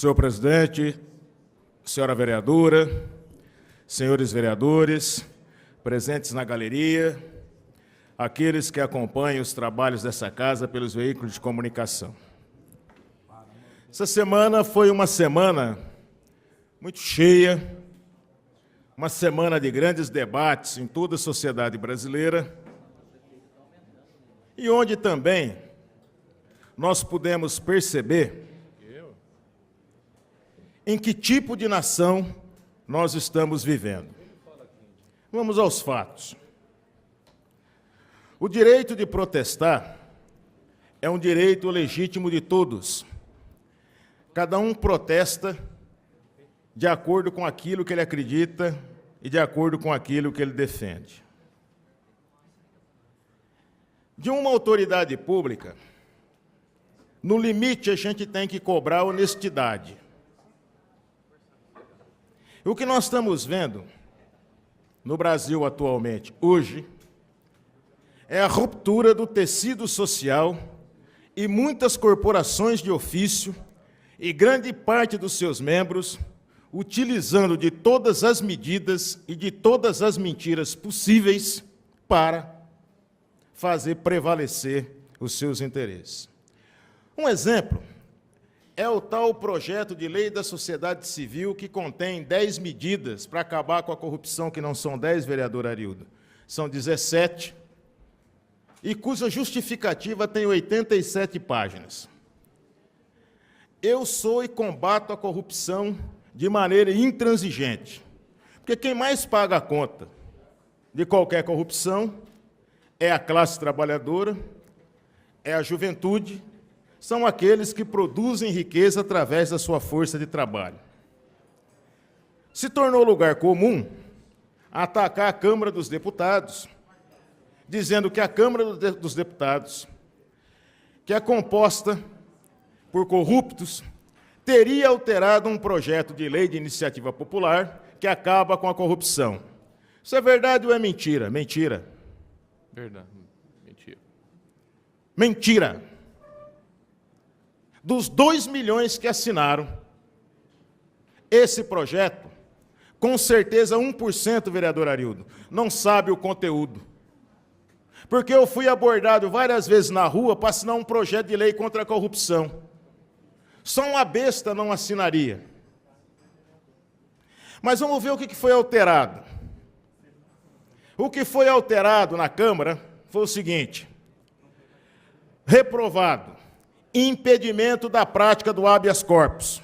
Senhor presidente, senhora vereadora, senhores vereadores, presentes na galeria, aqueles que acompanham os trabalhos dessa casa pelos veículos de comunicação. Essa semana foi uma semana muito cheia, uma semana de grandes debates em toda a sociedade brasileira, e onde também nós pudemos perceber em que tipo de nação nós estamos vivendo. Vamos aos fatos. O direito de protestar é um direito legítimo de todos. Cada um protesta de acordo com aquilo que ele acredita e de acordo com aquilo que ele defende. De uma autoridade pública, no limite, a gente tem que cobrar honestidade. O que nós estamos vendo no Brasil atualmente, hoje, é a ruptura do tecido social e muitas corporações de ofício e grande parte dos seus membros utilizando de todas as medidas e de todas as mentiras possíveis para fazer prevalecer os seus interesses. Um exemplo é o tal projeto de lei da sociedade civil que contém 10 medidas para acabar com a corrupção, que não são 10, vereador Arildo, são 17, e cuja justificativa tem 87 páginas. Eu sou e combato a corrupção de maneira intransigente, porque quem mais paga a conta de qualquer corrupção é a classe trabalhadora, é a juventude, são aqueles que produzem riqueza através da sua força de trabalho. Se tornou lugar comum atacar a Câmara dos Deputados, dizendo que a Câmara dos Deputados, que é composta por corruptos, teria alterado um projeto de lei de iniciativa popular que acaba com a corrupção. Isso é verdade ou é mentira? Mentira. Verdade. Mentira. Mentira. Dos 2 milhões que assinaram esse projeto, com certeza 1%, vereador Arildo, não sabe o conteúdo. Porque eu fui abordado várias vezes na rua para assinar um projeto de lei contra a corrupção. Só uma besta não assinaria. Mas vamos ver o que foi alterado. O que foi alterado na Câmara foi o seguinte: reprovado, impedimento da prática do habeas corpus.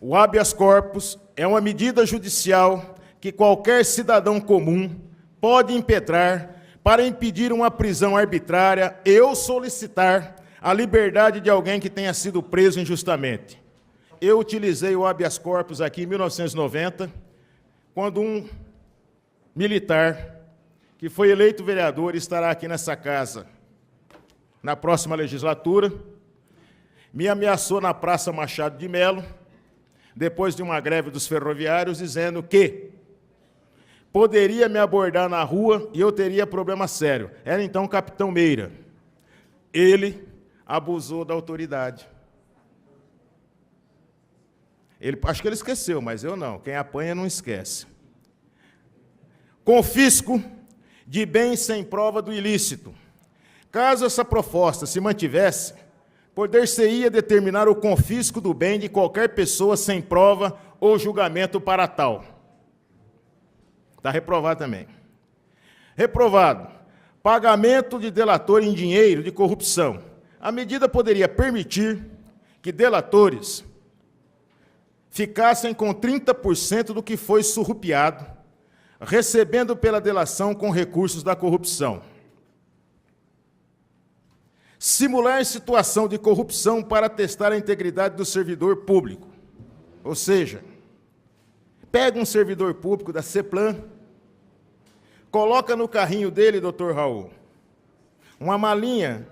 O habeas corpus é uma medida judicial que qualquer cidadão comum pode impetrar para impedir uma prisão arbitrária ou solicitar a liberdade de alguém que tenha sido preso injustamente. Eu utilizei o habeas corpus aqui em 1990, quando um militar que foi eleito vereador e estará aqui nessa casa na próxima legislatura, me ameaçou na Praça Machado de Melo, depois de uma greve dos ferroviários, dizendo que poderia me abordar na rua e eu teria problema sério. Era então o capitão Meira. Ele abusou da autoridade. Acho que ele esqueceu, mas eu não. Quem apanha não esquece. Confisco de bens sem prova do ilícito. Caso essa proposta se mantivesse, poder-se-ia determinar o confisco do bem de qualquer pessoa sem prova ou julgamento para tal. Está reprovado também. Reprovado. Pagamento de delator em dinheiro de corrupção. A medida poderia permitir que delatores ficassem com 30% do que foi surrupiado, recebendo pela delação com recursos da corrupção. Simular situação de corrupção para testar a integridade do servidor público. Ou seja, pega um servidor público da CEPLAN, coloca no carrinho dele, doutor Raul, uma malinha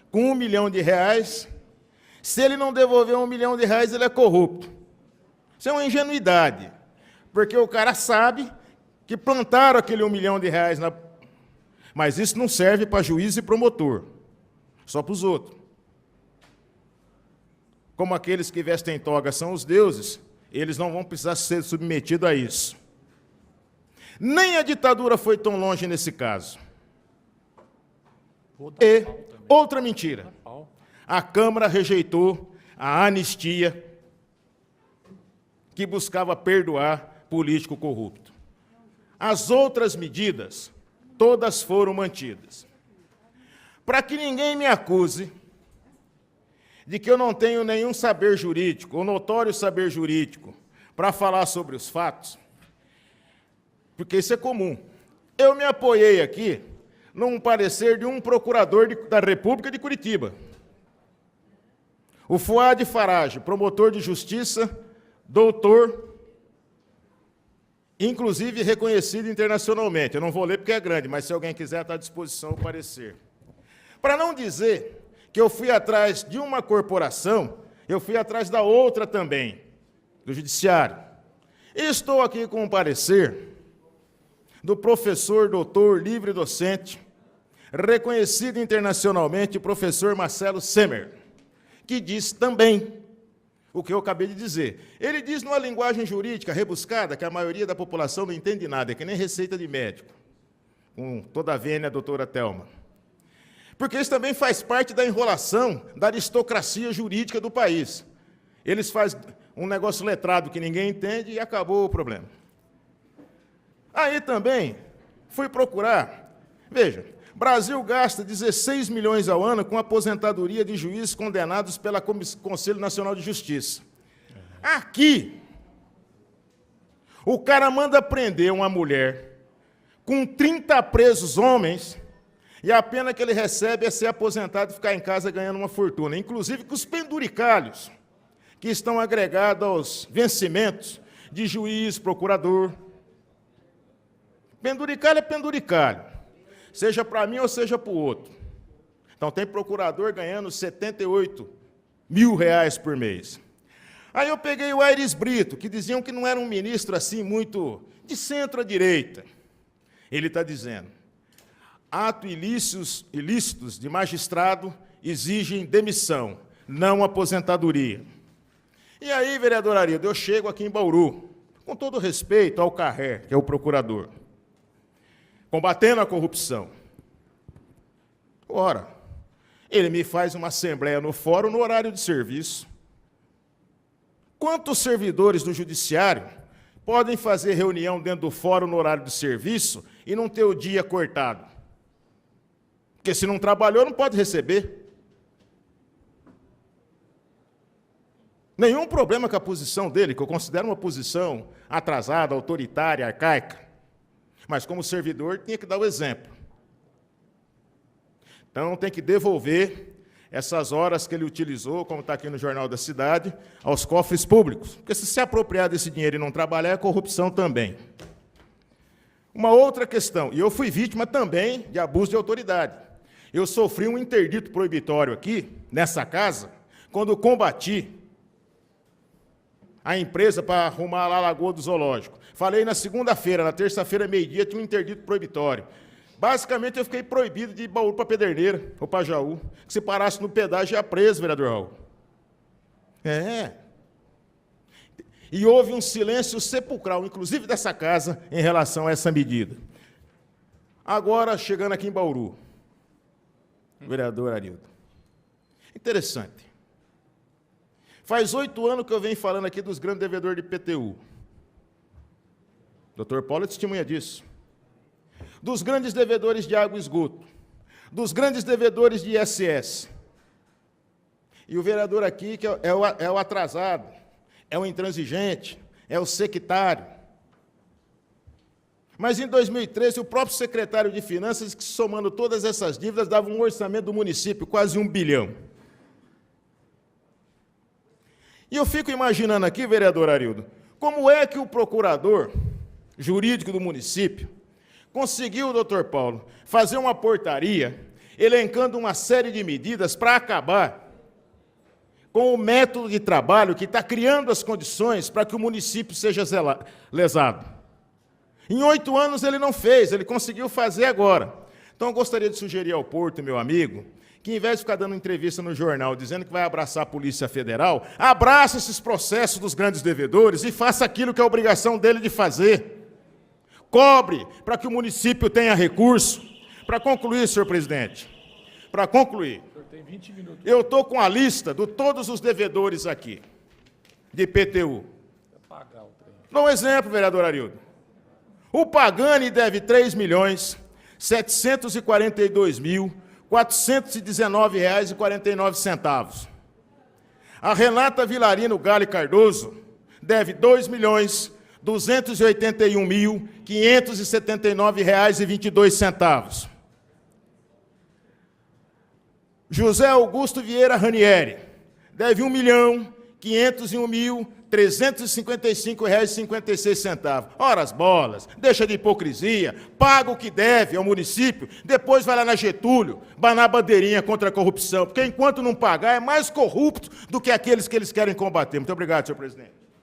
com R$1 milhão. Se ele não devolver R$1 milhão, ele é corrupto. Isso é uma ingenuidade, porque o cara sabe que plantaram aquele R$1 milhão na... Mas isso não serve para juiz e promotor, só para os outros. como aqueles que vestem toga são os deuses, eles não vão precisar ser submetidos a isso. Nem a ditadura foi tão longe nesse caso. E outra mentira. A Câmara rejeitou a anistia que buscava perdoar político corrupto. As outras medidas, todas foram mantidas. Para que ninguém me acuse de que eu não tenho nenhum saber jurídico, ou notório saber jurídico, para falar sobre os fatos, porque isso é comum. Eu me apoiei aqui num parecer de um procurador da República de Curitiba, o Fuad Farage, promotor de justiça, doutor, inclusive reconhecido internacionalmente. Eu não vou ler porque é grande, mas se alguém quiser, está à disposição o parecer. Para não dizer que eu fui atrás de uma corporação, eu fui atrás da outra também, do Judiciário. E estou aqui com um parecer do professor, doutor, livre docente, reconhecido internacionalmente, professor Marcelo Semer, que diz também o que eu acabei de dizer. Ele diz numa linguagem jurídica rebuscada, que a maioria da população não entende nada, é que nem receita de médico, com toda a vênia, doutora Thelma. Porque isso também faz parte da enrolação da aristocracia jurídica do país. Eles fazem um negócio letrado que ninguém entende e acabou o problema. Aí também fui procurar, veja, Brasil gasta 16 milhões ao ano com aposentadoria de juízes condenados pelo Conselho Nacional de Justiça. Aqui, o cara manda prender uma mulher com 30 presos homens e a pena que ele recebe é ser aposentado e ficar em casa ganhando uma fortuna. Inclusive com os penduricalhos que estão agregados aos vencimentos de juiz, procurador. Penduricalho é penduricalho, seja para mim ou seja para o outro. Então, tem procurador ganhando 78 mil reais por mês. Aí eu peguei o Aires Brito, que diziam que não era um ministro assim muito de centro à direita. Ele está dizendo, atos ilícitos de magistrado exigem demissão, não aposentadoria. E aí, vereador Arildo, eu chego aqui em Bauru, com todo respeito ao Carré, que é o procurador, combatendo a corrupção. Ora, ele me faz uma assembleia no fórum no horário de serviço. Quantos servidores do judiciário podem fazer reunião dentro do fórum no horário de serviço e não ter o dia cortado? Porque se não trabalhou, não pode receber. Nenhum problema com a posição dele, que eu considero uma posição atrasada, autoritária, arcaica. Mas, como servidor, tinha que dar o exemplo. Então, tem que devolver essas horas que ele utilizou, como está aqui no Jornal da Cidade, aos cofres públicos. Porque se apropriar desse dinheiro e não trabalhar, é corrupção também. Uma outra questão, e eu fui vítima também de abuso de autoridade. Eu sofri um interdito proibitório aqui, nessa casa, quando combati a empresa para arrumar lá a Lagoa do Zoológico. Falei na segunda-feira, na terça-feira, meio-dia, tinha um interdito proibitório. Basicamente, eu fiquei proibido de ir Bauru para Pederneira, ou para Jaú. Que se parasse no pedágio, ia preso, vereador Raul. É. E houve um silêncio sepulcral, inclusive dessa casa, em relação a essa medida. Agora, chegando aqui em Bauru, vereador Arildo. Interessante. Faz 8 anos que eu venho falando aqui dos grandes devedores de IPTU. Dr. Paulo é testemunha disso. Dos grandes devedores de água e esgoto. Dos grandes devedores de ISS. E o vereador aqui, que é o atrasado, é o intransigente, é o sectário. Mas em 2013, o próprio secretário de Finanças disse que, somando todas essas dívidas, dava um orçamento do município, quase 1 bilhão. E eu fico imaginando aqui, vereador Arildo, como é que o procurador jurídico do município conseguiu, doutor Paulo, fazer uma portaria elencando uma série de medidas para acabar com o método de trabalho que está criando as condições para que o município seja lesado. Em 8 anos ele não fez, ele conseguiu fazer agora. Então eu gostaria de sugerir ao Porto, meu amigo, que, em vez de ficar dando entrevista no jornal dizendo que vai abraçar a Polícia Federal, abraça esses processos dos grandes devedores e faça aquilo que é obrigação dele de fazer. Cobre para que o município tenha recurso. Para concluir, senhor presidente, para concluir, Tem 20 minutos. eu estou com a lista de todos os devedores aqui, de IPTU. Pagar o trem. Dou um exemplo, vereador Arildo. O Pagani deve R$ 3.742.419,49. A Renata Vilarino Gale Cardoso deve R$ 2.281.579,22. José Augusto Vieira Ranieri deve R$ 1.501.355,56. Ora as bolas, deixa de hipocrisia, paga o que deve ao município, depois vai lá na Getúlio, banar bandeirinha contra a corrupção, porque enquanto não pagar é mais corrupto do que aqueles que eles querem combater. Muito obrigado, senhor presidente.